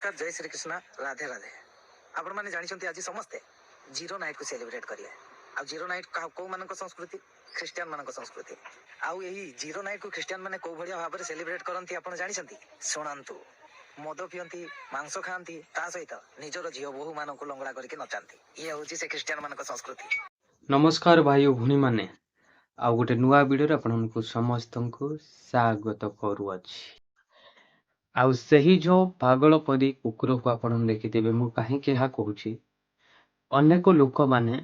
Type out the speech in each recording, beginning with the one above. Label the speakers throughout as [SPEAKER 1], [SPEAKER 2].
[SPEAKER 1] जय श्री कृष्ण राधे राधे आपण माने जानिछन्ती आज समस्ते जीरो नाइट को सेलिब्रेट करिए आ जीरो नाइट को मानक संस्कृति ख्रिस्टियन मानक संस्कृति आउ यही जीरो नाइट को ख्रिस्टियन माने को भलिया भाबरे सेलिब्रेट करंती आपण जानिछन्ती सुनंतु मद पियंती मांस खांती ता सहित निजर झियो बहु मानक लंगड़ा करके नचांती ये होची से ख्रिस्टियन मानक संस्कृति।
[SPEAKER 2] नमस्कार भाई और भूणी मैंने आ गोटे नुआ वीडियो आपको समस्त को स्वागत करुअछि। आउ सही जो पागल परी कुकुर को आप देखिथे मु कहीं कहूँ अनेक लोक माने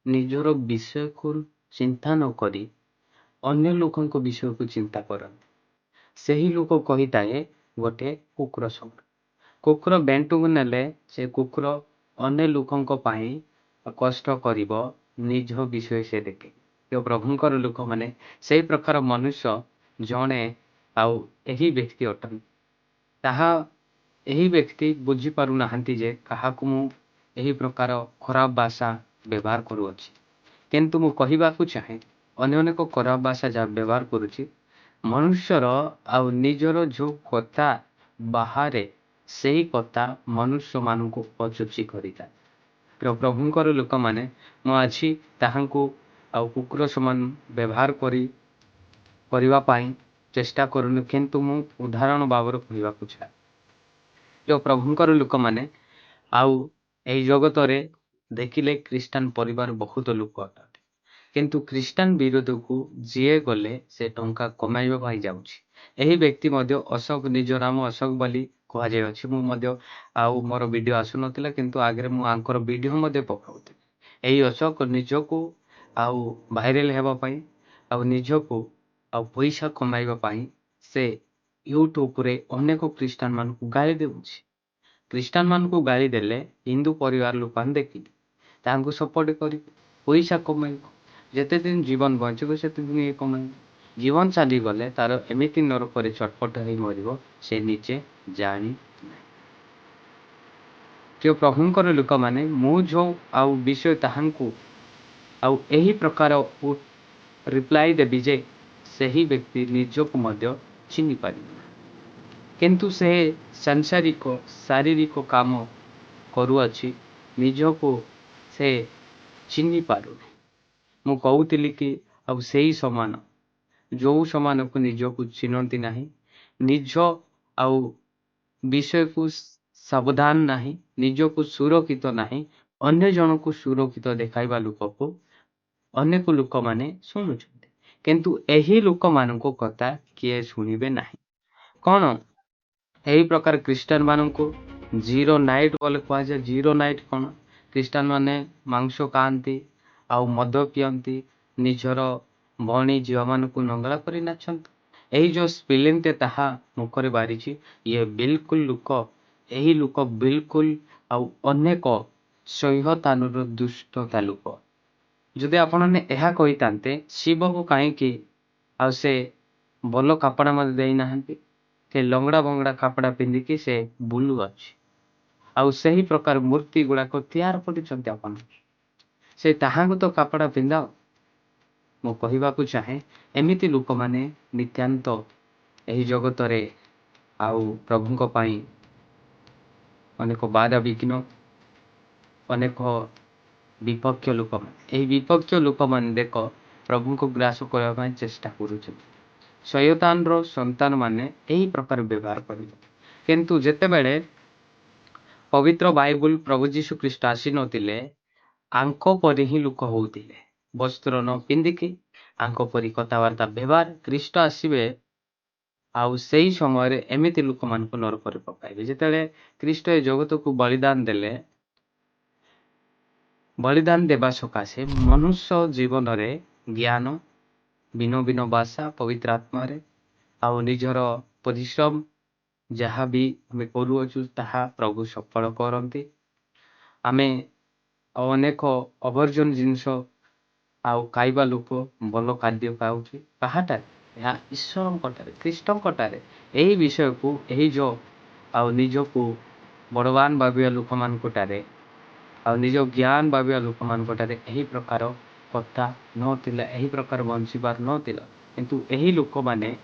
[SPEAKER 2] निजर विषय को चिंता न करी अन्य लोक विषय को चिंता करन सही लोक कही थाए गोटे कुकुर समान कुकुर बेंटू नेले से कुकुर अन्य लोक कष्ट करिब निज विषय से देखे जो प्रभुंकर लोक माने से प्रकार मनुष्य जड़े आउ एही व्यक्ति अटन ताहा एही व्यक्ति बुझी पारु नाहंती जे काहाकु मु एही प्रकार खराब भाषा व्यवहार करूअछि किंतु मु कहिबाकु चाहे अन्य अनेक खराब भाषा जा व्यवहार करूछि मनुष्यर आउ निजर जो कथा बाहरे सेही कथा मनुष्य मानकु पचुची करिता प्रभुंकर लोक माने मु आछि ताहांकु आउ कुकुर समान व्यवहार करिवा पाई चेष्टा करूनु किंतु मु उदाहरण बाबर कहबाकु चाहे जो प्रभुंकर लोक माने आउ एही जगत रे देखिले क्रिश्चियन परिवार बहुत लोक अटନ୍ତି किंतु क्रिश्चियन विरोध को जीए गले से टंका कमाइबा पाई जाउछि एही व्यक्ति मध्य अशोक निज नाम अशोक बोली कह जाय अछि मु मध्य आउ मोर वीडियो आसु नथिला किंतु आगे मु आंकर वीडियो मध्य पकाउथि एही अशोक निजको आउ वायरल हेबा पाई आउ निजको आउ पैसा कमाइबा पाई से यूट्यूब रे अनेक क्रिश्चियन मान को गाली देउछि क्रिश्चियन मान को गाली देले हिंदू परिवार लोकान देखि तांको सपोर्ट करी पैसा कमाइबो जेते दिन जीवन बंचबो सेते दिन ये कमाइबो जीवन चली गले तार एमिति नरक रे छटपट होई मरिबो से नीचे जानी जो प्रभुंकर लोक माने मु जो आउ विषय ताहांकु आउ एही प्रकार रिप्लाई देबी जे सही व्यक्ति निजको मध्य चिन्हि पारि किंतु से सांसारिक शारीरिक काम करूअछि निजको से चिन्हि पारु मु कहूतिली कि अब सेही समान जो समान को निजको चिन्हती नाही निज आउ विषय को सावधान नाही निजको सुरक्षित नाही अन्य जन को सुरक्षित देखाइबा लोक को अनेक लोक माने सुनुछन्ति किंतु एही लोक मानको कथा किए सुनिबे नाही कोन एही प्रकार क्रिश्चियन मानको जीरो नाइट बोले कह जाए जीरो नाइट कोन क्रिश्चियन माने मांस खाती आउ मद पियंती निजर भणी झील मानक नंगला कर नाचंती यही जो स्पिलिंग ते ताहा मुखरे बारिछि ये बिल्कुल लोक यही लोक बिल्कुल आउ अनेक सह्यतानुर दुष्टता लोक जदि आपने यह कही तांते शिव को कहीं आ से भल कपड़ा मत दे नाहंती से लंगड़ा बंगड़ा कपड़ा पिंधिकी से बुलू अच्छी आउ सही प्रकार मूर्ति गुड़ाक तैयार करिसंती आपन से ताहांको तो कपड़ा पिंधाओ मु कहबाकू चाहे एमिति लोक माने नित्यांत एही जगत रे आउ प्रभुंक पाई अनेक बाधा विघ्न अनेक विपक्ष लोक एही विपक्ष लोक माने देख प्रभु को ग्रास करबा पाई चेष्टा करूछन शयतान रो संतान माने एही प्रकार व्यवहार करिबो किंतु जेते बेले पवित्र बाइबल प्रभु जीशु ख्रीष्ट आसी नथिले आंको परि ही लोक होउतिले वस्त्र न पिंधिकी आंको परि कथावार्ता व्यवहार ख्रीष्ट आसीबे आउ सेही समय रे एमिति लोक मान को नरक रे पकाइबे जेतेले ख्रीष्ट ए जगत को बलिदान देले बलिदान देबा सकाशे मनुष्य जीवन रे ज्ञान भिन्न भिन्न भाषा पवित्र आत्मा रे आउ निजर परिश्रम जहाँ भी आम करूँ ताहा प्रभु सफल करती आम अनेक अवर्जन जिनस आउ खाइबा लोक भल खाद्य खाऊे कहाटार यहाँ ईश्वर ख्रीष्टंकटारे यही विषय को यही जो आउ निज को बड़वान भाविया लोक मानकटारे आउ निज ज्ञान भाविया लोक मानकटारे यही प्रकार कथा नथिला यही प्रकार बंशीबार नथिला किंतु यही लोक माने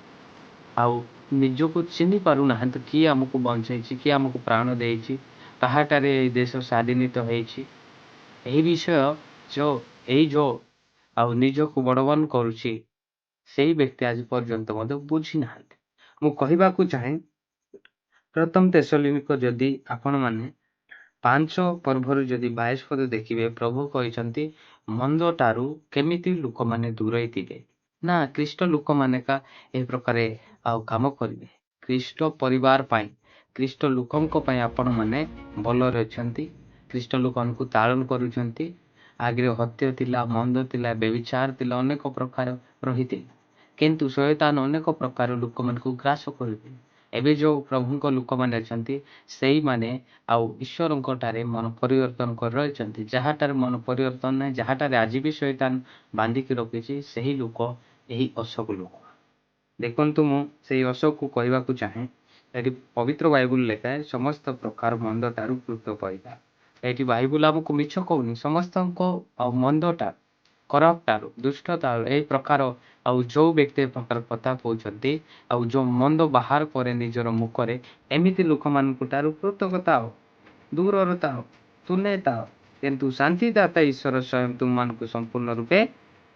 [SPEAKER 2] आउ ନିଜକୁ ଚିହ୍ନି ପାରୁନାହାନ୍ତି କିଏ ଆମକୁ ବଞ୍ଚେଇଛି, କିଏ ଆମକୁ ପ୍ରାଣ ଦେଇଛି, କାହାଠାରେ ଏଇ ଦେଶ ସ୍ୱାଧୀନିତ ହେଇଛି। ଏହି ବିଷୟ ଯୋଉ ଯୋଉ ଆଉ ନିଜକୁ ବଡ଼ବାନ କରୁଛି, ସେଇ ବ୍ୟକ୍ତି ଆଜି ପର୍ଯ୍ୟନ୍ତ ମଧ୍ୟ ବୁଝି ନାହାନ୍ତି। ମୁଁ କହିବାକୁ ଚାହେଁ, ପ୍ରଥମ ତେସଲୋନିକ ଯଦି ଆପଣମାନେ 5 ପର୍ବରୁ ଯଦି 22 ପଦ ଦେଖିବେ, ପ୍ରଭୁ କହିଛନ୍ତି ମନ୍ଦଟାରୁ କେମିତି ଲୋକମାନେ ଦୂରେଇ ଥିବେ। ନା ଖ୍ରୀଷ୍ଟ ଲୋକମାନେ ଏ ପ୍ରକାରେ ଆଉ କାମ କରିବେ। ଖ୍ରୀଷ୍ଟ ପରିବାର ପାଇଁ, ଖ୍ରୀଷ୍ଟ ଲୋକଙ୍କ ପାଇଁ ଆପଣମାନେ ଭଲରେ ଅଛନ୍ତି। ଖ୍ରୀଷ୍ଟ ଲୋକଙ୍କୁ ତାଳନ କରୁଛନ୍ତି। ଆଗରେ ହତ୍ୟା ଥିଲା, ମନ୍ଦ ଥିଲା, ବ୍ୟଭିଚାର ଥିଲା, ଅନେକ ପ୍ରକାର ରହିଥିଲା। କିନ୍ତୁ ଶୟତାନ ଅନେକ ପ୍ରକାର ଲୋକମାନଙ୍କୁ ଗ୍ରାସ କରିଥିଲେ। ଏବେ ଯୋଉ ପ୍ରଭୁଙ୍କ ଲୋକମାନେ ଅଛନ୍ତି, ସେଇମାନେ ଆଉ ଈଶ୍ୱରଙ୍କଠାରେ ମନ ପରିବର୍ତ୍ତନ କରି ରହିଛନ୍ତି। ଯାହାଠାରେ ମନ ପରିବର୍ତ୍ତନ ନାହିଁ, ଯାହାଠାରେ ଆଜି ବି ଶୟତାନ ବାନ୍ଧିକି ରଖିଛି, ସେହି ଲୋକ ଏହି ଅଶୋକ ଲୋକ। ଦେଖନ୍ତୁ, ମୁଁ ସେଇ ଅଶୋକକୁ କହିବାକୁ ଚାହେଁ, ଏଠି ପବିତ୍ର ବାଇବୁଲ ଲେଖାଏ ସମସ୍ତ ପ୍ରକାର ମନ୍ଦଟାରୁ ପୃଥକ ପାଇବା। ଏଠି ବାଇବୁଲ ଆମକୁ ମିଛ କହୁନି, ସମସ୍ତଙ୍କ ଆଉ ମନ୍ଦଟା, ଖରାପଟାରୁ, ଦୁଷ୍ଟତାରୁ, ଏହି ପ୍ରକାର ଆଉ ଯୋଉ ବ୍ୟକ୍ତି ଏ ପ୍ରକାର କଥା କହୁଛନ୍ତି, ଆଉ ଯୋଉ ମନ୍ଦ ବାହାର କରେ ନିଜର ମୁଖରେ, ଏମିତି ଲୋକମାନଙ୍କ ଠାରୁ ପୃଥକ ଥାଅ, ଦୂରରେ ଥାଅ, ତୁନେ ଥାଅ। କିନ୍ତୁ ଶାନ୍ତିଦାତା ଈଶ୍ୱର ସ୍ୱୟଂ ତୁମମାନଙ୍କୁ ସମ୍ପୂର୍ଣ୍ଣ ରୂପେ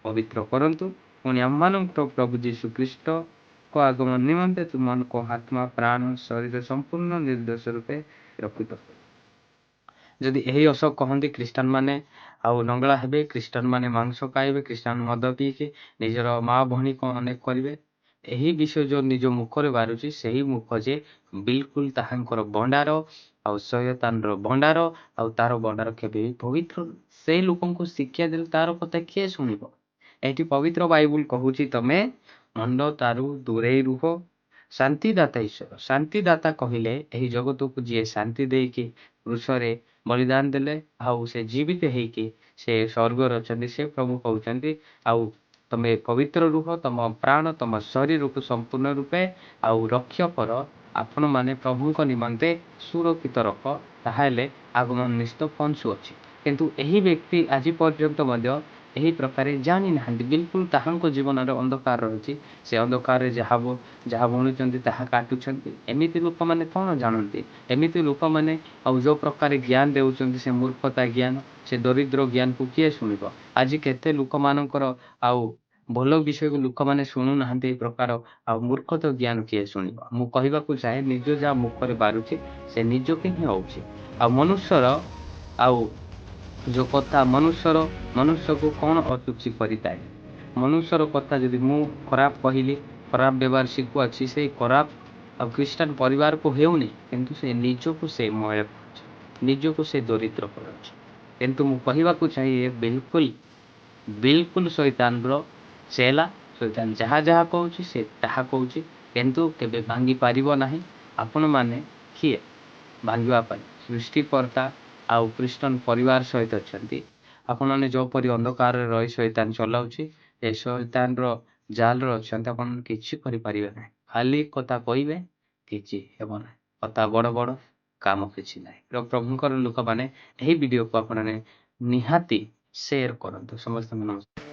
[SPEAKER 2] ପବିତ୍ର କରନ୍ତୁ। ପୁଣି ଆମମାନଙ୍କ ପ୍ରଭୁ ଯୀଶୁ ଖ୍ରୀଷ୍ଟଙ୍କ ଆଗମନ ନିମନ୍ତେ ତୁମମାନଙ୍କ ଆତ୍ମା, ପ୍ରାଣ, ଶରୀର ସମ୍ପୂର୍ଣ୍ଣ ନିର୍ଦ୍ଦୋଷ ରୂପେ ରକ୍ଷିତ କରୁ। ଯଦି ଏହି ଅଶୋକ କହନ୍ତି ଖ୍ରୀଷ୍ଟାନ ମାନେ ଆଉ ନଙ୍ଗଳା ହେବେ, ଖ୍ରୀଷ୍ଟାନ ମାନେ ମାଂସ ଖାଇବେ, ଖ୍ରୀଷ୍ଟାନ ମଦ ପିଇକି ନିଜର ମା ଭଉଣୀକୁ ଅନେକ କରିବେ, ଏହି ବିଷୟ ଯୋଉ ନିଜ ମୁଖରେ ବାହାରୁଛି, ସେହି ମୁଖ ଯେ ବିଲକୁଲ ତାହାଙ୍କର ଭଣ୍ଡାର ଆଉ ଶୟତାନର ଭଣ୍ଡାର, ଆଉ ତାର ଭଣ୍ଡାର କେବେ ବି ପବିତ୍ର ନୁହେଁ। ସେଇ ଲୋକଙ୍କୁ ଶିକ୍ଷା ଦେଲେ ତାର କଥା କିଏ ଶୁଣିବ? ଏଠି ପବିତ୍ର ବାଇବୁଲ କହୁଛି ତମେ ମନ୍ଦଟାରୁ ଦୂରେଇ ରୁହ। ଶାନ୍ତିଦାତା ଈଶ୍ୱର, ଶାନ୍ତିଦାତା କହିଲେ ଏହି ଜଗତକୁ ଯିଏ ଶାନ୍ତି ଦେଇକି କୃଷରେ ବଳିଦାନ ଦେଲେ, ଆଉ ସେ ଜୀବିତ ହେଇକି ସେ ସ୍ୱର୍ଗରେ ଅଛନ୍ତି, ସେ ପ୍ରଭୁ କହୁଛନ୍ତି ଆଉ ତମେ ପବିତ୍ର ରୁହ, ତମ ପ୍ରାଣ, ତମ ଶରୀରକୁ ସମ୍ପୂର୍ଣ୍ଣ ରୂପେ ଆଉ ରକ୍ଷ କର। ଆପଣମାନେ ପ୍ରଭୁଙ୍କ ନିମନ୍ତେ ସୁରକ୍ଷିତ ରଖ, ତାହେଲେ ଆଗମନ ନିଶ୍ଚିତ ପହଞ୍ଚୁଅଛି। କିନ୍ତୁ ଏହି ବ୍ୟକ୍ତି ଆଜି ପର୍ଯ୍ୟନ୍ତ ମଧ୍ୟ ଏହି ପ୍ରକାରେ ଜାଣିନାହାନ୍ତି। ବିଲକୁଲ ତାହାଙ୍କ ଜୀବନରେ ଅନ୍ଧକାର ରହିଛି। ସେ ଅନ୍ଧକାରରେ ଯାହା ବୁଣୁଛନ୍ତି ତାହା କାଟୁଛନ୍ତି। ଏମିତି ଲୋକମାନେ କ'ଣ ଜାଣନ୍ତି? ଏମିତି ଲୋକମାନେ ଆଉ ଯୋଉ ପ୍ରକାର ଜ୍ଞାନ ଦେଉଛନ୍ତି, ସେ ମୂର୍ଖତା ଜ୍ଞାନ, ସେ ଦରିଦ୍ର ଜ୍ଞାନକୁ କିଏ ଶୁଣିବ? ଆଜି କେତେ ଲୋକମାନଙ୍କର ଆଉ ଭଲ ବିଷୟକୁ ଲୋକମାନେ ଶୁଣୁନାହାନ୍ତି। ଏହି ପ୍ରକାର ଆଉ ମୂର୍ଖତ ଜ୍ଞାନ କିଏ ଶୁଣିବ? ମୁଁ କହିବାକୁ ଚାହେଁ, ନିଜ ଯାହା ମୁଖରେ ବାରୁଛି ସେ ନିଜକୁ ହିଁ ହଉଛି। ଆଉ ମନୁଷ୍ୟର ଆଉ ଯୋଉ କଥା ମନୁଷ୍ୟକୁ କ'ଣ ଅତୁଚି କରିଥାଏ? ମନୁଷ୍ୟର କଥା ଯଦି ମୁଁ ଖରାପ କହିଲି, ଖରାପ ବ୍ୟବହାର ଶିଖୁଅଛି, ସେଇ ଖରାପ ଆଉ ଖ୍ରୀଷ୍ଟାନ ପରିବାରକୁ ହେଉନି, କିନ୍ତୁ ସେ ନିଜକୁ ସେ ମୟ କରୁଛି, ନିଜକୁ ସେ ଦରିଦ୍ର କରୁଛି। କିନ୍ତୁ ମୁଁ କହିବାକୁ ଚାହେଁ, ଏ ବିଲକୁଲ ଶୈତାନର ଚେଲା। ଶୈତାନ ଯାହା କହୁଛି ସେ ତାହା କହୁଛି, କିନ୍ତୁ କେବେ ଭାଙ୍ଗି ପାରିବ ନାହିଁ। ଆପଣମାନେ କିଏ ଭାଙ୍ଗିବା ପାଇଁ? ସୃଷ୍ଟିକର୍ତ୍ତା ଆଉ ଖ୍ରୀଷ୍ଟାନ ପରିବାର ସହିତ ଅଛନ୍ତି। ଆପଣମାନେ ଯୋଉପରି ଅନ୍ଧକାରରେ ରହି ଶୈତାନ ଚଲାଉଛି, ଏ ଶୈତାନର ଜାଲରେ ଅଛନ୍ତି, ଆପଣମାନେ କିଛି କରିପାରିବେ ନାହିଁ। ଖାଲି କଥା କହିବେ, କିଛି ହେବ ନାହିଁ। କଥା ବଡ଼ କାମ କିଛି ନାହିଁ। ପ୍ରଭୁଙ୍କର ଲୋକମାନେ ଏହି ଭିଡ଼ିଓକୁ ଆପଣମାନେ ନିହାତି ସେୟାର କରନ୍ତୁ। ସମସ୍ତଙ୍କୁ ନମସ୍କାର।